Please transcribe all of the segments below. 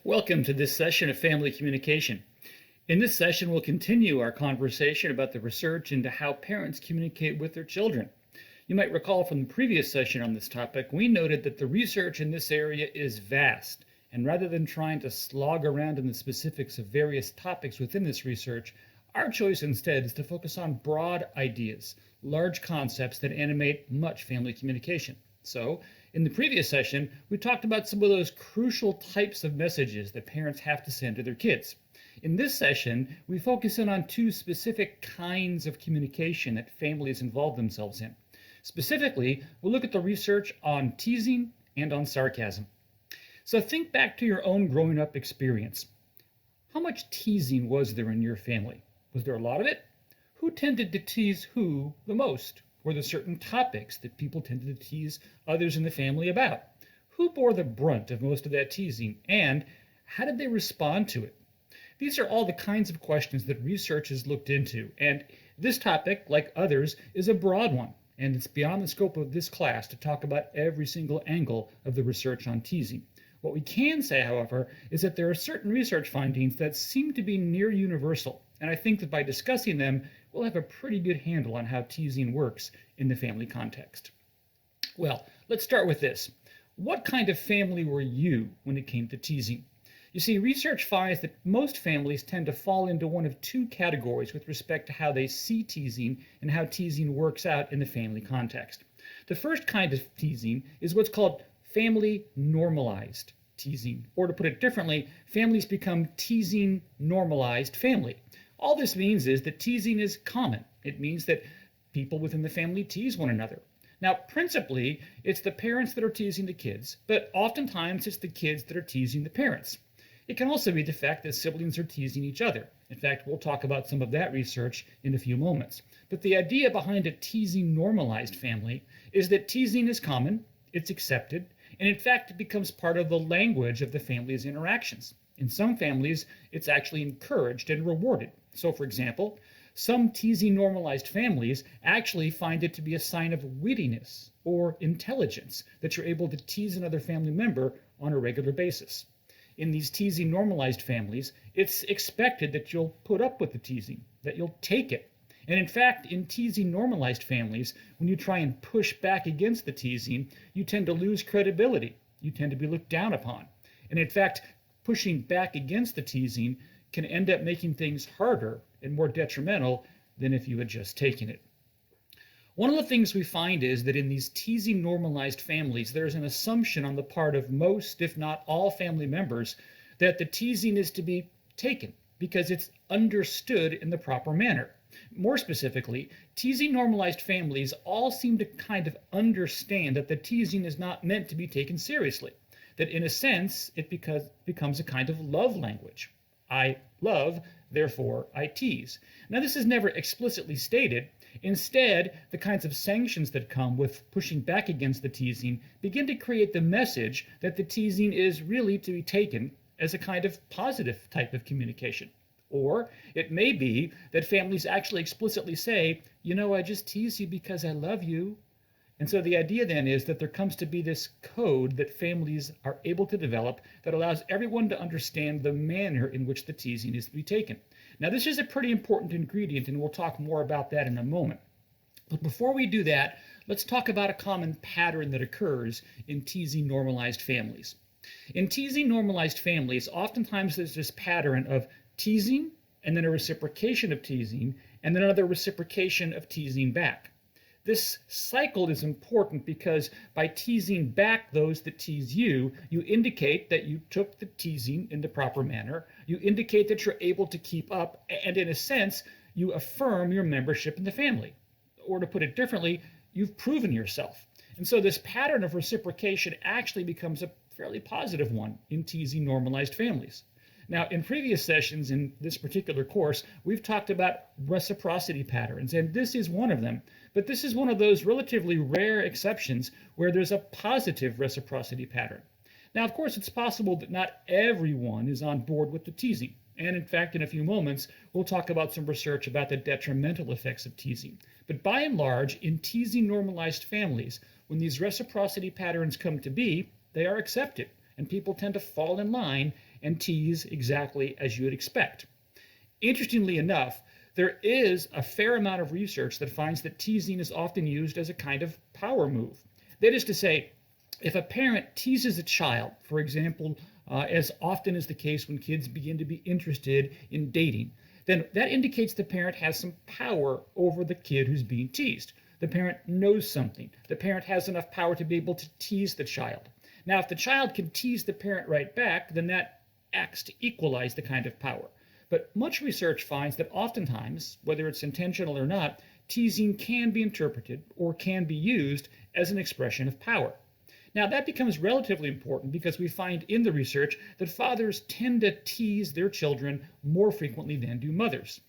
Welcome to this session of Family Communication. In this session, we'll continue our conversation about the research into how parents communicate with their children. You might recall from the previous session on this topic, we noted that the research in this area is vast, and rather than trying to slog around in the specifics of various topics within this research, our choice instead is to focus on broad ideas, large concepts that animate much family communication. So, in the previous session, we talked about some of those crucial types of messages that parents have to send to their kids. In this session, we focus in on two specific kinds of communication that families involve themselves in. Specifically, we'll look at the research on teasing and on sarcasm. So think back to your own growing up experience. How much teasing was there in your family? Was there a lot of it? Who tended to tease who the most? Were there certain topics that people tended to tease others in the family about? Who bore the brunt of most of that teasing, and how did they respond to it? These are all the kinds of questions that research has looked into, and this topic, like others, is a broad one, and it's beyond the scope of this class to talk about every single angle of the research on teasing. What we can say, however, is that there are certain research findings that seem to be near universal, and I think that by discussing them, we'll have a pretty good handle on how teasing works in the family context. Well, let's start with this. What kind of family were you when it came to teasing? You see, research finds that most families tend to fall into one of two categories with respect to how they see teasing and how teasing works out in the family context. The first kind of teasing is what's called family normalized teasing, or to put it differently, families become teasing normalized family. All this means is that teasing is common. It means that people within the family tease one another. Now, principally, it's the parents that are teasing the kids, but oftentimes it's the kids that are teasing the parents. It can also be the fact that siblings are teasing each other. In fact, we'll talk about some of that research in a few moments. But the idea behind a teasing normalized family is that teasing is common, it's accepted, and in fact, it becomes part of the language of the family's interactions. In some families, it's actually encouraged and rewarded. So, for example, some teasing normalized families actually find it to be a sign of wittiness or intelligence that you're able to tease another family member on a regular basis. In these teasing normalized families, it's expected that you'll put up with the teasing, that you'll take it. And in fact, in teasing normalized families, when you try and push back against the teasing, you tend to lose credibility. You tend to be looked down upon. And in fact, pushing back against the teasing can end up making things harder and more detrimental than if you had just taken it. One of the things we find is that in these teasing normalized families, there's an assumption on the part of most, if not all, family members that the teasing is to be taken because it's understood in the proper manner. More specifically, teasing normalized families all seem to kind of understand that the teasing is not meant to be taken seriously, that in a sense it becomes a kind of love language. I love, therefore I tease. Now, this is never explicitly stated. Instead, the kinds of sanctions that come with pushing back against the teasing begin to create the message that the teasing is really to be taken as a kind of positive type of communication. Or it may be that families actually explicitly say, I just tease you because I love you. And so the idea then is that there comes to be this code that families are able to develop that allows everyone to understand the manner in which the teasing is to be taken. Now, this is a pretty important ingredient, and we'll talk more about that in a moment. But before we do that, let's talk about a common pattern that occurs in teasing normalized families. In teasing normalized families, oftentimes there's this pattern of teasing, and then a reciprocation of teasing, and then another reciprocation of teasing back. This cycle is important because by teasing back those that tease you, you indicate that you took the teasing in the proper manner, you indicate that you're able to keep up, and in a sense, you affirm your membership in the family. Or to put it differently, you've proven yourself. And so this pattern of reciprocation actually becomes a fairly positive one in teasing normalized families. Now, in previous sessions in this particular course, we've talked about reciprocity patterns, and this is one of them. But this is one of those relatively rare exceptions where there's a positive reciprocity pattern. Now, of course, it's possible that not everyone is on board with the teasing. And in fact, in a few moments, we'll talk about some research about the detrimental effects of teasing. But by and large, in teasing normalized families, when these reciprocity patterns come to be, they are accepted. And people tend to fall in line and tease exactly as you would expect. Interestingly enough, there is a fair amount of research that finds that teasing is often used as a kind of power move. That is to say, if a parent teases a child, for example, as often is the case when kids begin to be interested in dating, then that indicates the parent has some power over the kid who's being teased. The parent knows something. The parent has enough power to be able to tease the child. Now, if the child can tease the parent right back, then that acts to equalize the kind of power. But much research finds that oftentimes, whether it's intentional or not, teasing can be interpreted or can be used as an expression of power. Now, that becomes relatively important because we find in the research that fathers tend to tease their children more frequently than do mothers.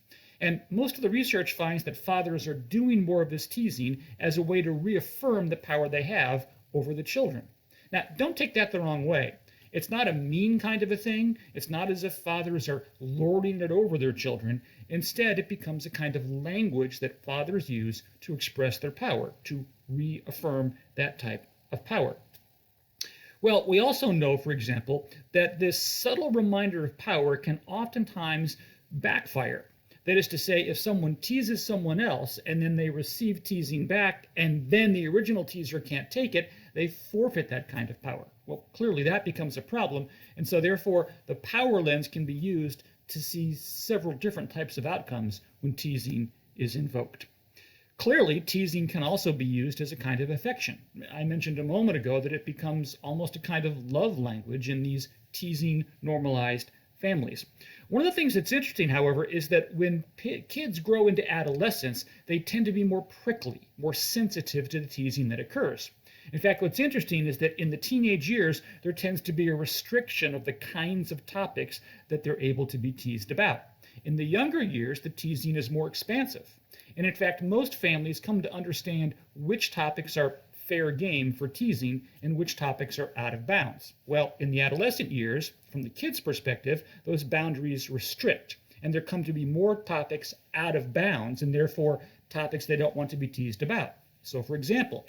And most of the research finds that fathers are doing more of this teasing as a way to reaffirm the power they have over the children. Now, don't take that the wrong way. It's not a mean kind of a thing. It's not as if fathers are lording it over their children. Instead, it becomes a kind of language that fathers use to express their power, to reaffirm that type of power. Well, we also know, for example, that this subtle reminder of power can oftentimes backfire. That is to say, if someone teases someone else and then they receive teasing back and then the original teaser can't take it, they forfeit that kind of power. Well, clearly that becomes a problem, and so therefore the power lens can be used to see several different types of outcomes when teasing is invoked. Clearly, teasing can also be used as a kind of affection. I mentioned a moment ago that it becomes almost a kind of love language in these teasing normalized families. One of the things that's interesting, however, is that when kids grow into adolescence, they tend to be more prickly, more sensitive to the teasing that occurs. In fact, what's interesting is that in the teenage years, there tends to be a restriction of the kinds of topics that they're able to be teased about. In the younger years, the teasing is more expansive. And in fact, most families come to understand which topics are fair game for teasing and which topics are out of bounds. Well, in the adolescent years, from the kid's perspective, those boundaries restrict, and there come to be more topics out of bounds and therefore topics they don't want to be teased about. So, for example,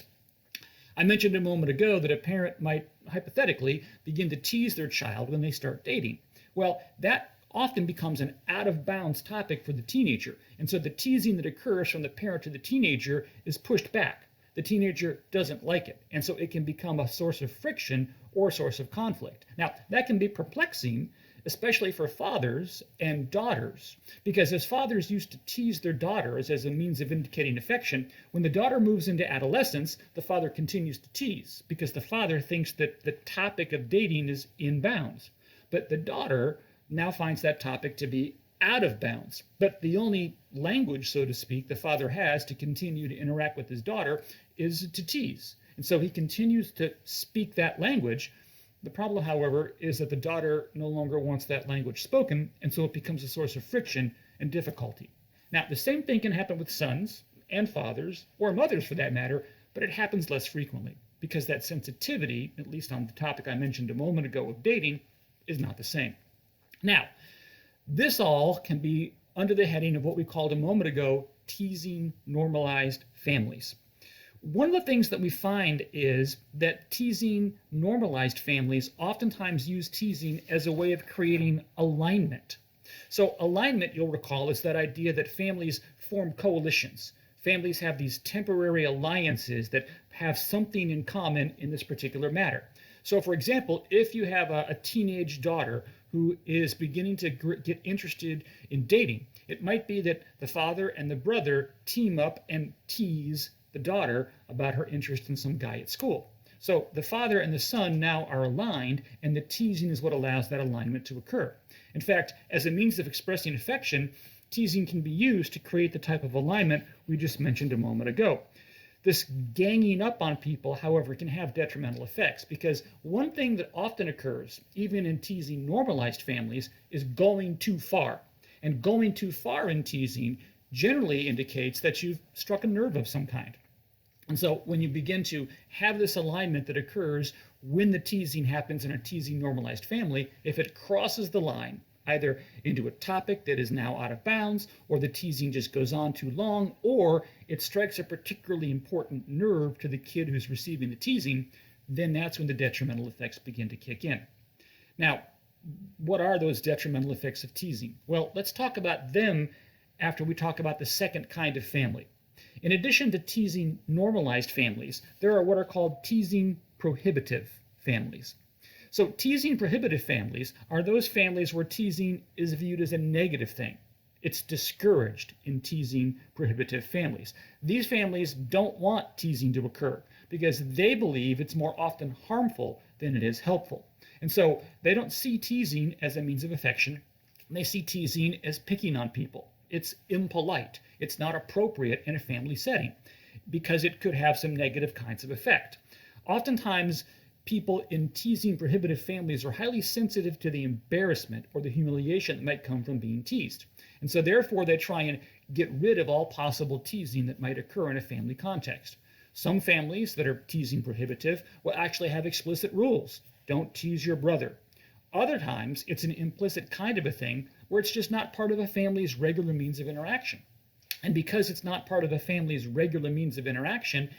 I mentioned a moment ago that a parent might hypothetically begin to tease their child when they start dating. Well, that often becomes an out-of-bounds topic for the teenager, and so the teasing that occurs from the parent to the teenager is pushed back. The teenager doesn't like it, and so it can become a source of friction or a source of conflict. Now, that can be perplexing, especially for fathers and daughters, because as fathers used to tease their daughters as a means of indicating affection, when the daughter moves into adolescence, the father continues to tease, because the father thinks that the topic of dating is in bounds. But the daughter now finds that topic to be out of bounds. But the only language, so to speak, the father has to continue to interact with his daughter is to tease. And so he continues to speak that language. The problem, however, is that the daughter no longer wants that language spoken, and so it becomes a source of friction and difficulty. Now, the same thing can happen with sons and fathers, or mothers for that matter, but it happens less frequently because that sensitivity, at least on the topic I mentioned a moment ago of dating, is not the same. Now, this all can be under the heading of what we called a moment ago, teasing normalized families. One of the things that we find is that teasing normalized families oftentimes use teasing as a way of creating alignment. So alignment, you'll recall, is that idea that families form coalitions. Families have these temporary alliances that have something in common in this particular matter. So, for example, if you have a teenage daughter who is beginning to get interested in dating, it might be that the father and the brother team up and tease the daughter about her interest in some guy at school. So the father and the son now are aligned, and the teasing is what allows that alignment to occur. In fact, as a means of expressing affection, teasing can be used to create the type of alignment we just mentioned a moment ago. This ganging up on people, however, can have detrimental effects, because one thing that often occurs, even in teasing normalized families, is going too far. And going too far in teasing generally indicates that you've struck a nerve of some kind. And so when you begin to have this alignment that occurs when the teasing happens in a teasing normalized family, if it crosses the line, either into a topic that is now out of bounds, or the teasing just goes on too long, or it strikes a particularly important nerve to the kid who's receiving the teasing, then that's when the detrimental effects begin to kick in. Now, what are those detrimental effects of teasing? Well, let's talk about them after we talk about the second kind of family. In addition to teasing normalized families, there are what are called teasing prohibitive families. So teasing prohibitive families are those families where teasing is viewed as a negative thing. It's discouraged in teasing prohibitive families. These families don't want teasing to occur because they believe it's more often harmful than it is helpful. And so they don't see teasing as a means of affection. They see teasing as picking on people. It's impolite. It's not appropriate in a family setting because it could have some negative kinds of effect. Oftentimes, people in teasing prohibitive families are highly sensitive to the embarrassment or the humiliation that might come from being teased. And so therefore they try and get rid of all possible teasing that might occur in a family context. Some families that are teasing prohibitive will actually have explicit rules. Don't tease your brother. Other times it's an implicit kind of a thing where it's just not part of a family's regular means of interaction. And because it's not part of a family's regular means of interaction,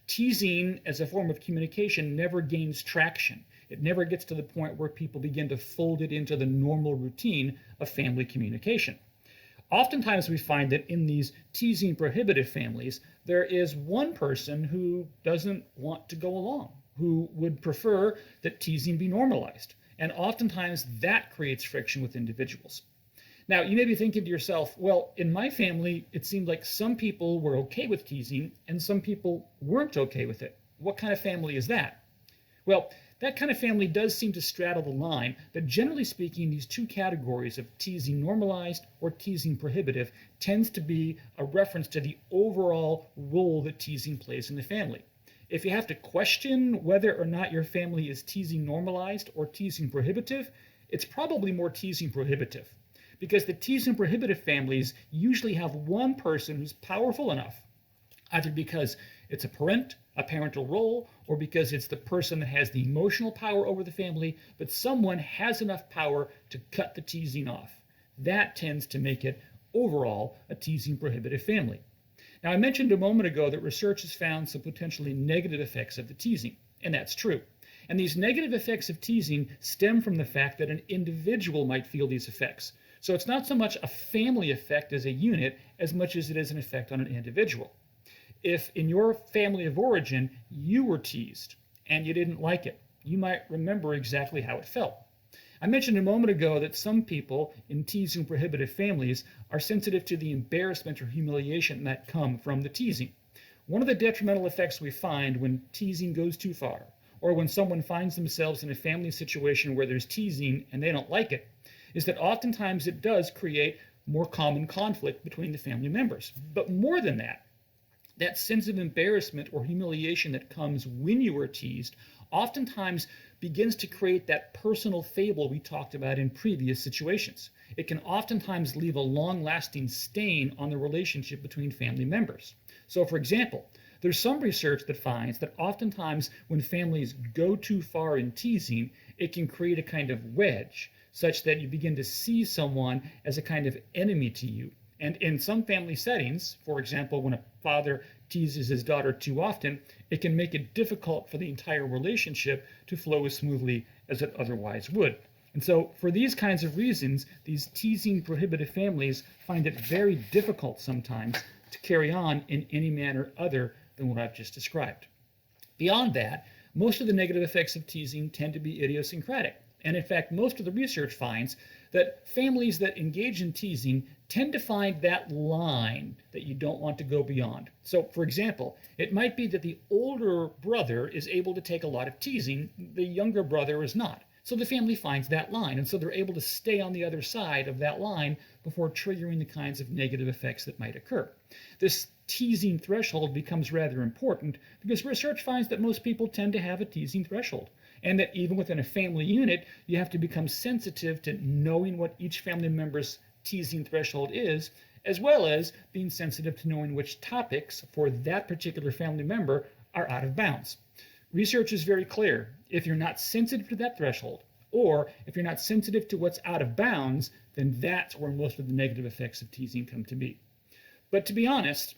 teasing as a form of communication never gains traction. It never gets to the point where people begin to fold it into the normal routine of family communication. Oftentimes we find that in these teasing prohibitive families, there is one person who doesn't want to go along, who would prefer that teasing be normalized. And oftentimes that creates friction with individuals. Now, you may be thinking to yourself, well, in my family, it seemed like some people were okay with teasing and some people weren't okay with it. What kind of family is that? Well, that kind of family does seem to straddle the line, but generally speaking, these two categories of teasing normalized or teasing prohibitive tends to be a reference to the overall role that teasing plays in the family. If you have to question whether or not your family is teasing normalized or teasing prohibitive, it's probably more teasing prohibitive. Because the teasing prohibitive families usually have one person who's powerful enough, either because it's a parental role, or because it's the person that has the emotional power over the family, but someone has enough power to cut the teasing off. That tends to make it overall a teasing prohibitive family. Now, I mentioned a moment ago that research has found some potentially negative effects of the teasing, and that's true. And these negative effects of teasing stem from the fact that an individual might feel these effects. So it's not so much a family effect as a unit as much as it is an effect on an individual. If in your family of origin you were teased and you didn't like it, you might remember exactly how it felt. I mentioned a moment ago that some people in teasing prohibitive families are sensitive to the embarrassment or humiliation that come from the teasing. One of the detrimental effects we find when teasing goes too far, or when someone finds themselves in a family situation where there's teasing and they don't like it, is that oftentimes it does create more common conflict between the family members. But more than that, that sense of embarrassment or humiliation that comes when you are teased oftentimes begins to create that personal fable we talked about in previous situations. It can oftentimes leave a long-lasting stain on the relationship between family members. So, for example, there's some research that finds that oftentimes when families go too far in teasing, it can create a kind of wedge, such that you begin to see someone as a kind of enemy to you. And in some family settings, for example, when a father teases his daughter too often, it can make it difficult for the entire relationship to flow as smoothly as it otherwise would. And so for these kinds of reasons, these teasing prohibitive families find it very difficult sometimes to carry on in any manner other than what I've just described. Beyond that, most of the negative effects of teasing tend to be idiosyncratic. And in fact, most of the research finds that families that engage in teasing tend to find that line that you don't want to go beyond. So, for example, it might be that the older brother is able to take a lot of teasing, the younger brother is not. So the family finds that line, and so they're able to stay on the other side of that line before triggering the kinds of negative effects that might occur. This teasing threshold becomes rather important because research finds that most people tend to have a teasing threshold, and that even within a family unit, you have to become sensitive to knowing what each family member's teasing threshold is, as well as being sensitive to knowing which topics for that particular family member are out of bounds. Research is very clear. If you're not sensitive to that threshold, or if you're not sensitive to what's out of bounds, then that's where most of the negative effects of teasing come to be. But to be honest,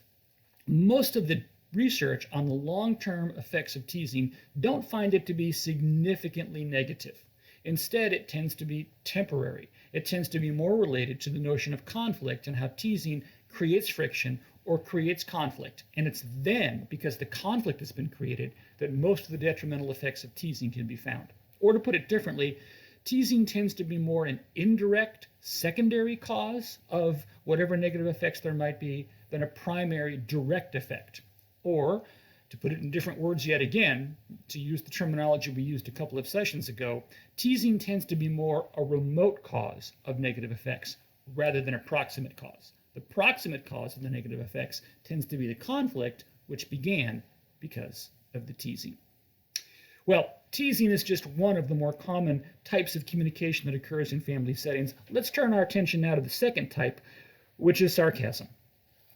most of the research on the long-term effects of teasing don't find it to be significantly negative. Instead, it tends to be temporary. It tends to be more related to the notion of conflict and how teasing creates friction or creates conflict. And it's then, because the conflict has been created, that most of the detrimental effects of teasing can be found. Or to put it differently, teasing tends to be more an indirect, secondary cause of whatever negative effects there might be than a primary, direct effect. Or, to put it in different words yet again, to use the terminology we used a couple of sessions ago, teasing tends to be more a remote cause of negative effects rather than a proximate cause. The proximate cause of the negative effects tends to be the conflict, which began because of the teasing. Well, teasing is just one of the more common types of communication that occurs in family settings. Let's turn our attention now to the second type, which is sarcasm.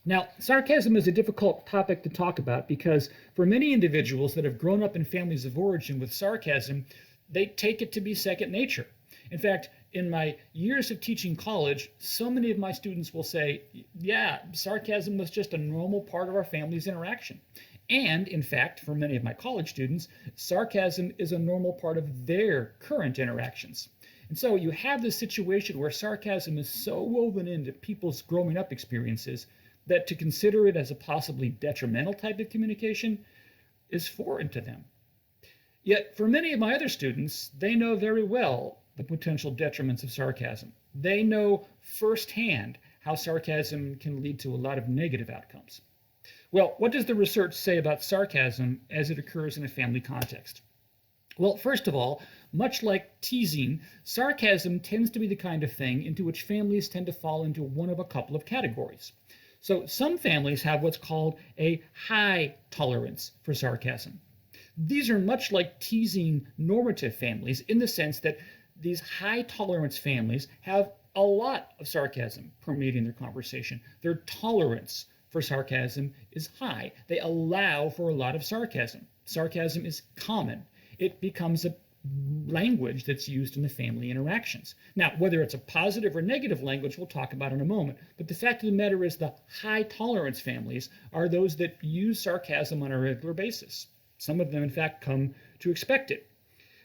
Now, sarcasm is a difficult topic to talk about because for many individuals that have grown up in families of origin with sarcasm, they take it to be second nature. In fact, in my years of teaching college, so many of my students will say, yeah, sarcasm was just a normal part of our family's interaction. And, in fact, for many of my college students, sarcasm is a normal part of their current interactions. And so you have this situation where sarcasm is so woven into people's growing up experiences that to consider it as a possibly detrimental type of communication is foreign to them. Yet, for many of my other students, they know very well the potential detriments of sarcasm. They know firsthand how sarcasm can lead to a lot of negative outcomes. Well, what does the research say about sarcasm as it occurs in a family context? Well, first of all, much like teasing, sarcasm tends to be the kind of thing into which families tend to fall into one of a couple of categories. So some families have what's called a high tolerance for sarcasm. These are much like teasing normative families in the sense that these high tolerance families have a lot of sarcasm permeating their conversation. Their tolerance for sarcasm is high. They allow for a lot of sarcasm. Sarcasm is common. It becomes a language that's used in the family interactions. Now, whether it's a positive or negative language, we'll talk about in a moment. But the fact of the matter is the high tolerance families are those that use sarcasm on a regular basis. Some of them, in fact, come to expect it.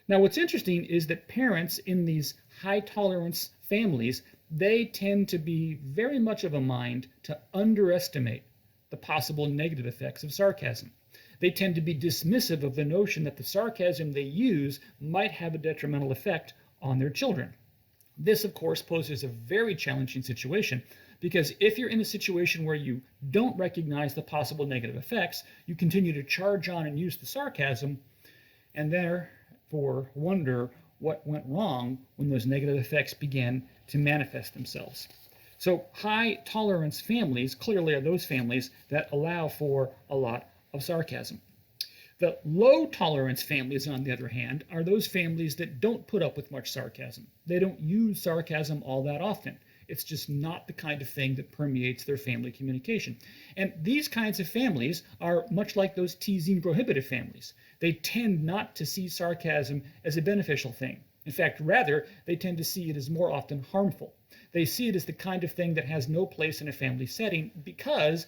Now, what's interesting is that parents in these high tolerance families, they tend to be very much of a mind to underestimate the possible negative effects of sarcasm. They tend to be dismissive of the notion that the sarcasm they use might have a detrimental effect on their children. This, of course, poses a very challenging situation because if you're in a situation where you don't recognize the possible negative effects, you continue to charge on and use the sarcasm, and therefore wonder what went wrong when those negative effects began to manifest themselves. So high tolerance families clearly are those families that allow for a lot of sarcasm. The low tolerance families, on the other hand, are those families that don't put up with much sarcasm. They don't use sarcasm all that often. It's just not the kind of thing that permeates their family communication. And these kinds of families are much like those teasing prohibitive families. They tend not to see sarcasm as a beneficial thing. In fact, rather, they tend to see it as more often harmful. They see it as the kind of thing that has no place in a family setting because,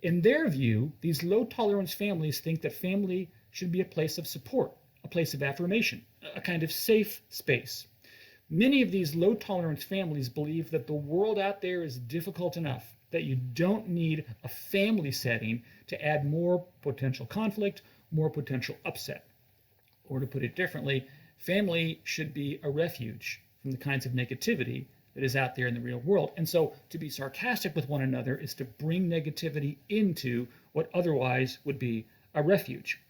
in their view, these low tolerance families think that family should be a place of support, a place of affirmation, a kind of safe space. Many of these low tolerance families believe that the world out there is difficult enough, that you don't need a family setting to add more potential conflict, more potential upset. Or to put it differently, family should be a refuge from the kinds of negativity that is out there in the real world. And so to be sarcastic with one another is to bring negativity into what otherwise would be a refuge.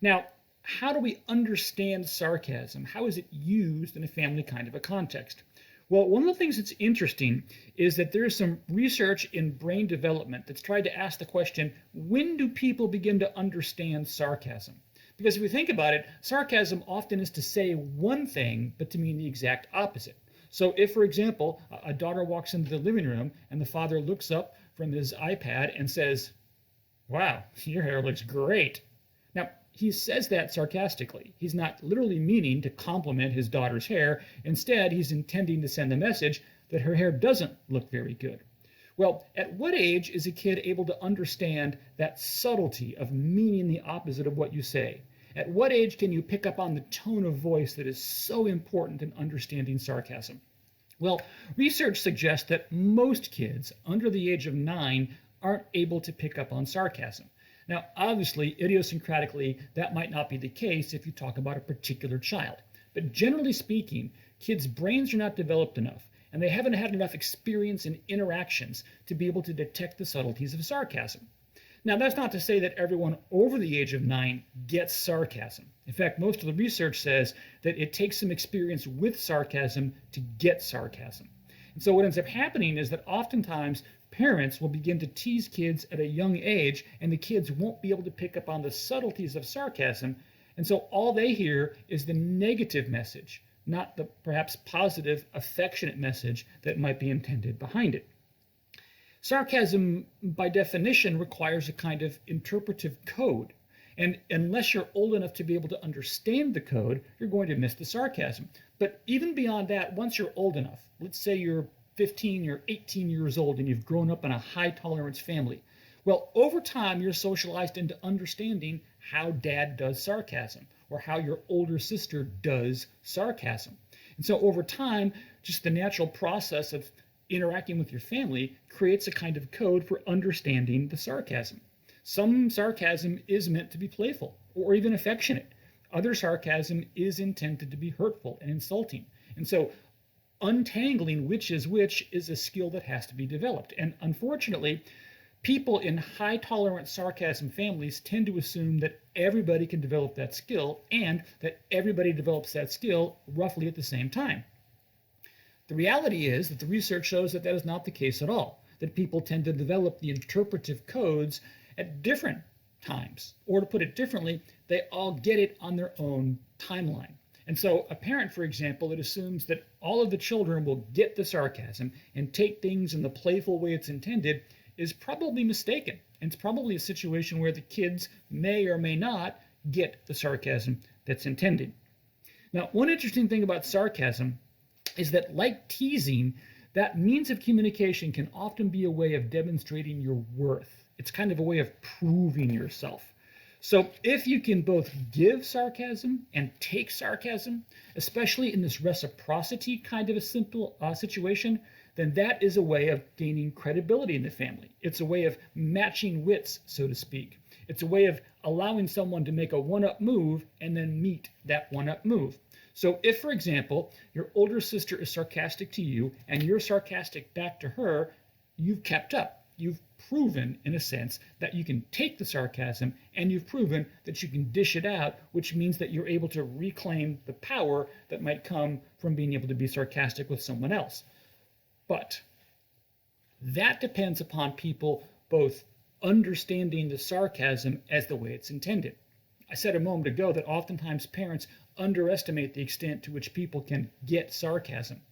Now, how do we understand sarcasm? How is it used in a family kind of a context? Well, one of the things that's interesting is that there's some research in brain development that's tried to ask the question, when do people begin to understand sarcasm? Because if we think about it, sarcasm often is to say one thing, but to mean the exact opposite. So if, for example, a daughter walks into the living room and the father looks up from his iPad and says, "Wow, your hair looks great." Now, he says that sarcastically. He's not literally meaning to compliment his daughter's hair. Instead, he's intending to send the message that her hair doesn't look very good. Well, at what age is a kid able to understand that subtlety of meaning the opposite of what you say? At what age can you pick up on the tone of voice that is so important in understanding sarcasm? Well, research suggests that most kids under the age of 9 aren't able to pick up on sarcasm. Now, obviously, idiosyncratically, that might not be the case if you talk about a particular child. But generally speaking, kids' brains are not developed enough, and they haven't had enough experience in interactions to be able to detect the subtleties of sarcasm. Now, that's not to say that everyone over the age of 9 gets sarcasm. In fact, most of the research says that it takes some experience with sarcasm to get sarcasm. And so what ends up happening is that oftentimes parents will begin to tease kids at a young age, and the kids won't be able to pick up on the subtleties of sarcasm. And so all they hear is the negative message, not the perhaps positive, affectionate message that might be intended behind it. Sarcasm, by definition, requires a kind of interpretive code. And unless you're old enough to be able to understand the code, you're going to miss the sarcasm. But even beyond that, once you're old enough, let's say you're 15, you're 18 years old, and you've grown up in a high tolerance family. Well, over time, you're socialized into understanding how dad does sarcasm, or how your older sister does sarcasm. And so over time, just the natural process of interacting with your family creates a kind of code for understanding the sarcasm. Some sarcasm is meant to be playful or even affectionate. Other sarcasm is intended to be hurtful and insulting. And so untangling which is a skill that has to be developed. And unfortunately, people in high tolerance sarcasm families tend to assume that everybody can develop that skill and that everybody develops that skill roughly at the same time. The reality is that the research shows that that is not the case at all, that people tend to develop the interpretive codes at different times. Or to put it differently, they all get it on their own timeline. And so a parent, for example, that assumes that all of the children will get the sarcasm and take things in the playful way it's intended is probably mistaken. And it's probably a situation where the kids may or may not get the sarcasm that's intended. Now, one interesting thing about sarcasm is that, like teasing, that means of communication can often be a way of demonstrating your worth. It's kind of a way of proving yourself. So if you can both give sarcasm and take sarcasm, especially in this reciprocity kind of a simple situation, then that is a way of gaining credibility in the family. It's a way of matching wits, so to speak. It's a way of allowing someone to make a one-up move and then meet that one-up move. So if, for example, your older sister is sarcastic to you and you're sarcastic back to her, you've kept up. You've proven, in a sense, that you can take the sarcasm, and you've proven that you can dish it out, which means that you're able to reclaim the power that might come from being able to be sarcastic with someone else. But that depends upon people both understanding the sarcasm as the way it's intended. I said a moment ago that oftentimes parents underestimate the extent to which people can get sarcasm.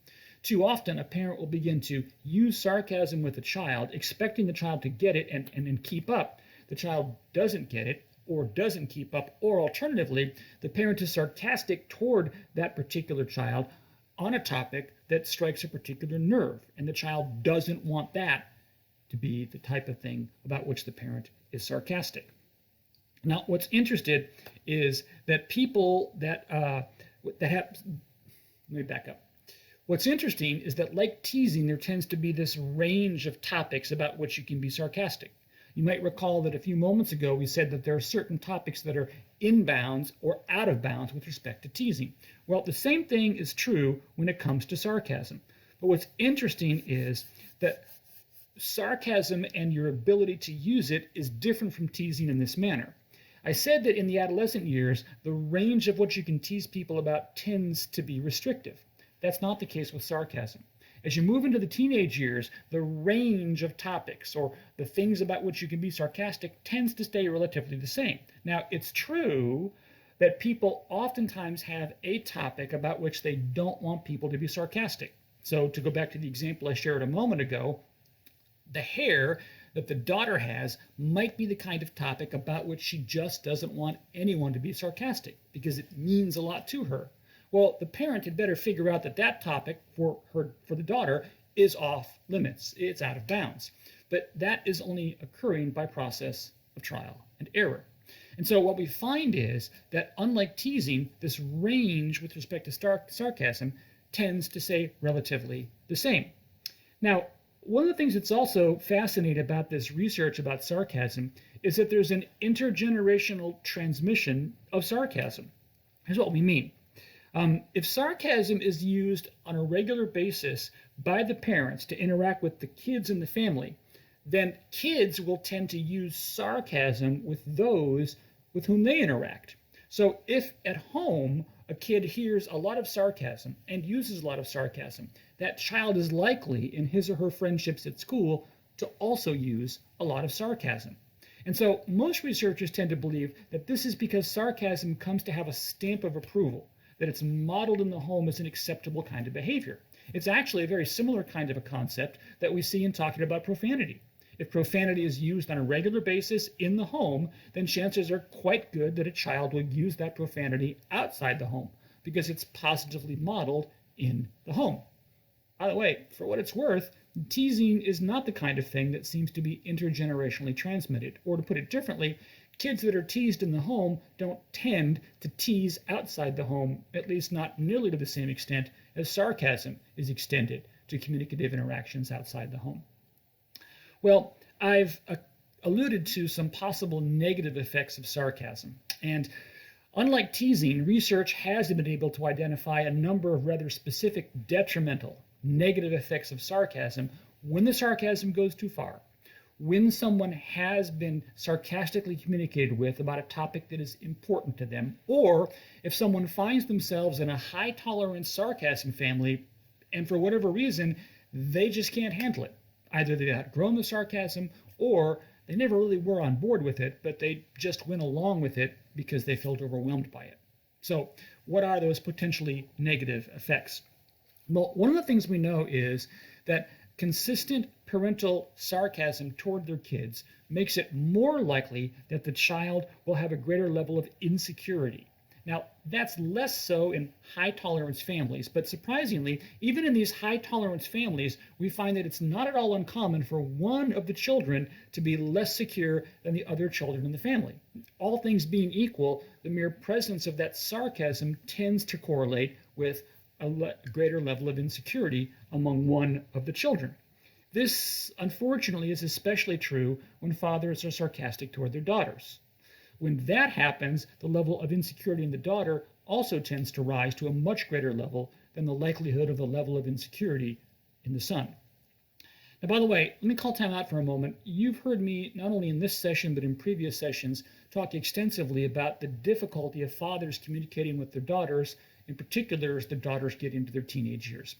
Too often, a parent will begin to use sarcasm with a child, expecting the child to get it and keep up. The child doesn't get it or doesn't keep up, or alternatively, the parent is sarcastic toward that particular child on a topic that strikes a particular nerve, and the child doesn't want that to be the type of thing about which the parent is sarcastic. Now, what's interesting is that people that have, let me back up. What's interesting is that, like teasing, there tends to be this range of topics about which you can be sarcastic. You might recall that a few moments ago we said that there are certain topics that are in bounds or out of bounds with respect to teasing. Well, the same thing is true when it comes to sarcasm. But what's interesting is that sarcasm and your ability to use it is different from teasing in this manner. I said that in the adolescent years, the range of what you can tease people about tends to be restrictive. That's not the case with sarcasm. As you move into the teenage years, the range of topics or the things about which you can be sarcastic tends to stay relatively the same. Now, it's true that people oftentimes have a topic about which they don't want people to be sarcastic. So to go back to the example I shared a moment ago, the hair that the daughter has might be the kind of topic about which she just doesn't want anyone to be sarcastic because it means a lot to her. Well, the parent had better figure out that that topic for the daughter is off limits. It's out of bounds. But that is only occurring by process of trial and error. And so what we find is that unlike teasing, this range with respect to sarcasm tends to stay relatively the same. Now, one of the things that's also fascinating about this research about sarcasm is that there's an intergenerational transmission of sarcasm. Here's what we mean. If sarcasm is used on a regular basis by the parents to interact with the kids in the family, then kids will tend to use sarcasm with those with whom they interact. So if at home a kid hears a lot of sarcasm and uses a lot of sarcasm, that child is likely in his or her friendships at school to also use a lot of sarcasm. And so most researchers tend to believe that this is because sarcasm comes to have a stamp of approval, that it's modeled in the home as an acceptable kind of behavior. It's actually a very similar kind of a concept that we see in talking about profanity. If profanity is used on a regular basis in the home, then chances are quite good that a child will use that profanity outside the home because it's positively modeled in the home. By the way, for what it's worth, teasing is not the kind of thing that seems to be intergenerationally transmitted. Or to put it differently, kids that are teased in the home don't tend to tease outside the home, at least not nearly to the same extent as sarcasm is extended to communicative interactions outside the home. Well, I've alluded to some possible negative effects of sarcasm. And unlike teasing, research has been able to identify a number of rather specific detrimental negative effects of sarcasm when the sarcasm goes too far, when someone has been sarcastically communicated with about a topic that is important to them, or if someone finds themselves in a high tolerance sarcasm family and for whatever reason they just can't handle it. Either they've outgrown the sarcasm or they never really were on board with it, but they just went along with it because they felt overwhelmed by it. So what are those potentially negative effects? Well, one of the things we know is that consistent parental sarcasm toward their kids makes it more likely that the child will have a greater level of insecurity. Now, that's less so in high tolerance families, but surprisingly, even in these high tolerance families, we find that it's not at all uncommon for one of the children to be less secure than the other children in the family. All things being equal, the mere presence of that sarcasm tends to correlate with a greater level of insecurity among one of the children. This, unfortunately, is especially true when fathers are sarcastic toward their daughters. When that happens, the level of insecurity in the daughter also tends to rise to a much greater level than the likelihood of the level of insecurity in the son. Now, by the way, let me call time out for a moment. You've heard me, not only in this session, but in previous sessions, talk extensively about the difficulty of fathers communicating with their daughters, in particular as their daughters get into their teenage years.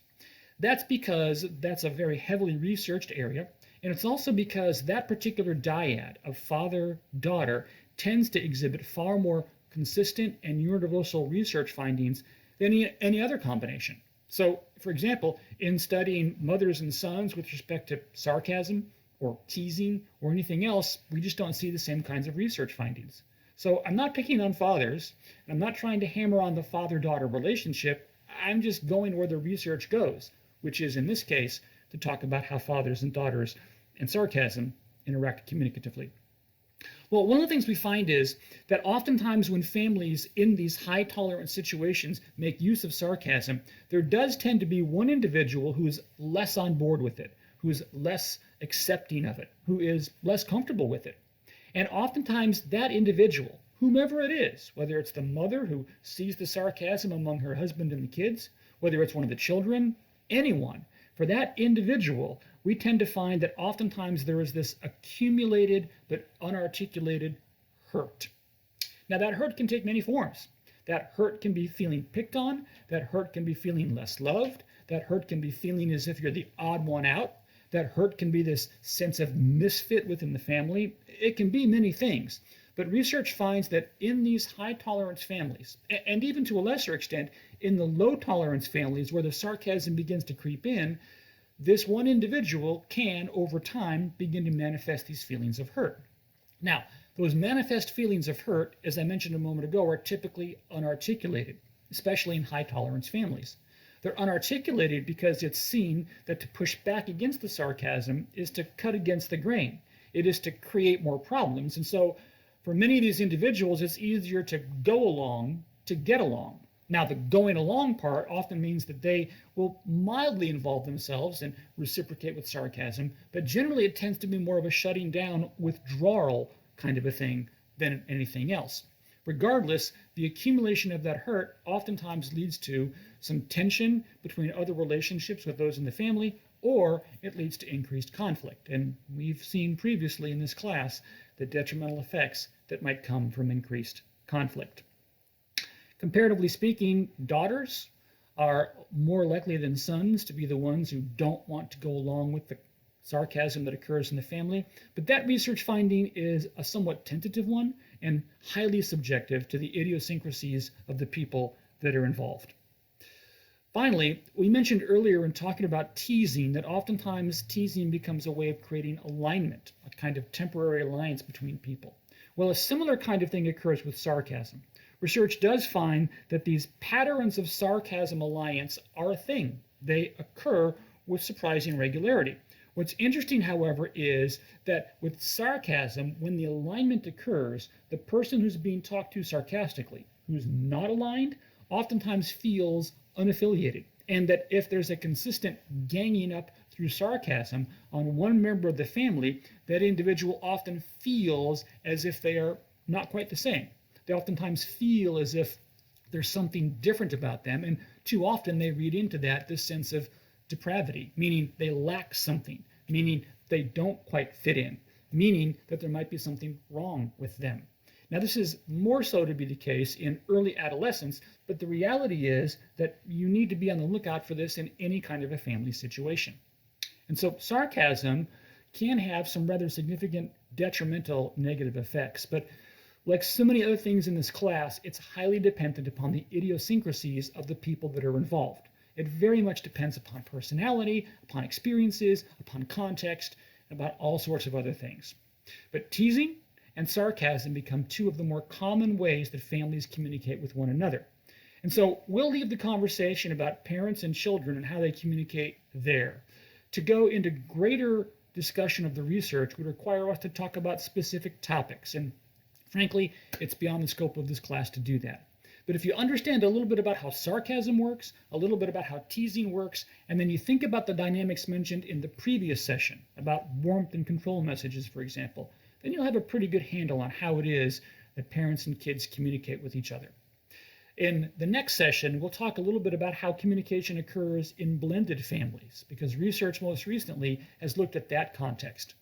That's because that's a very heavily researched area, and it's also because that particular dyad of father-daughter tends to exhibit far more consistent and universal research findings than any other combination. So, for example, in studying mothers and sons with respect to sarcasm or teasing or anything else, we just don't see the same kinds of research findings. So I'm not picking on fathers, and I'm not trying to hammer on the father-daughter relationship. I'm just going where the research goes, which is, in this case, to talk about how fathers and daughters and sarcasm interact communicatively. Well, one of the things we find is that oftentimes when families in these high tolerance situations make use of sarcasm, there does tend to be one individual who is less on board with it, who is less accepting of it, who is less comfortable with it. And oftentimes that individual, whomever it is, whether it's the mother who sees the sarcasm among her husband and the kids, whether it's one of the children, anyone, for that individual, we tend to find that oftentimes there is this accumulated but unarticulated hurt. Now, that hurt can take many forms. That hurt can be feeling picked on. That hurt can be feeling less loved. That hurt can be feeling as if you're the odd one out. That hurt can be this sense of misfit within the family. It can be many things. But research finds that in these high tolerance families, and even to a lesser extent, in the low tolerance families where the sarcasm begins to creep in, this one individual can, over time, begin to manifest these feelings of hurt. Now, those manifest feelings of hurt, as I mentioned a moment ago, are typically unarticulated, especially in high tolerance families. They're unarticulated because it's seen that to push back against the sarcasm is to cut against the grain. It is to create more problems. And so For many of these individuals, it's easier to go along to get along. Now, the going along part often means that they will mildly involve themselves and reciprocate with sarcasm, but generally it tends to be more of a shutting down, withdrawal kind of a thing than anything else. Regardless, the accumulation of that hurt oftentimes leads to some tension between other relationships with those in the family, or it leads to increased conflict. And we've seen previously in this class the detrimental effects that might come from increased conflict. Comparatively speaking, daughters are more likely than sons to be the ones who don't want to go along with the sarcasm that occurs in the family, but that research finding is a somewhat tentative one and highly subjective to the idiosyncrasies of the people that are involved. Finally, we mentioned earlier in talking about teasing that oftentimes teasing becomes a way of creating alignment, a kind of temporary alliance between people. Well, a similar kind of thing occurs with sarcasm. Research does find that these patterns of sarcasm alliance are a thing. They occur with surprising regularity. What's interesting, however, is that with sarcasm, when the alignment occurs, the person who's being talked to sarcastically, who's not aligned, oftentimes feels unaffiliated. And that if there's a consistent ganging up through sarcasm on one member of the family, that individual often feels as if they are not quite the same. They oftentimes feel as if there's something different about them, and too often they read into that this sense of depravity, meaning they lack something, meaning they don't quite fit in, meaning that there might be something wrong with them. Now, this is more so to be the case in early adolescence, but the reality is that you need to be on the lookout for this in any kind of a family situation. And so sarcasm can have some rather significant detrimental negative effects, but like so many other things in this class, it's highly dependent upon the idiosyncrasies of the people that are involved. It very much depends upon personality, upon experiences, upon context, about all sorts of other things. But teasing and sarcasm become two of the more common ways that families communicate with one another. And so we'll leave the conversation about parents and children and how they communicate there. To go into greater discussion of the research would require us to talk about specific topics, and frankly, it's beyond the scope of this class to do that. But if you understand a little bit about how sarcasm works, a little bit about how teasing works, and then you think about the dynamics mentioned in the previous session about warmth and control messages, for example, then you'll have a pretty good handle on how it is that parents and kids communicate with each other. In the next session, we'll talk a little bit about how communication occurs in blended families, because research most recently has looked at that context.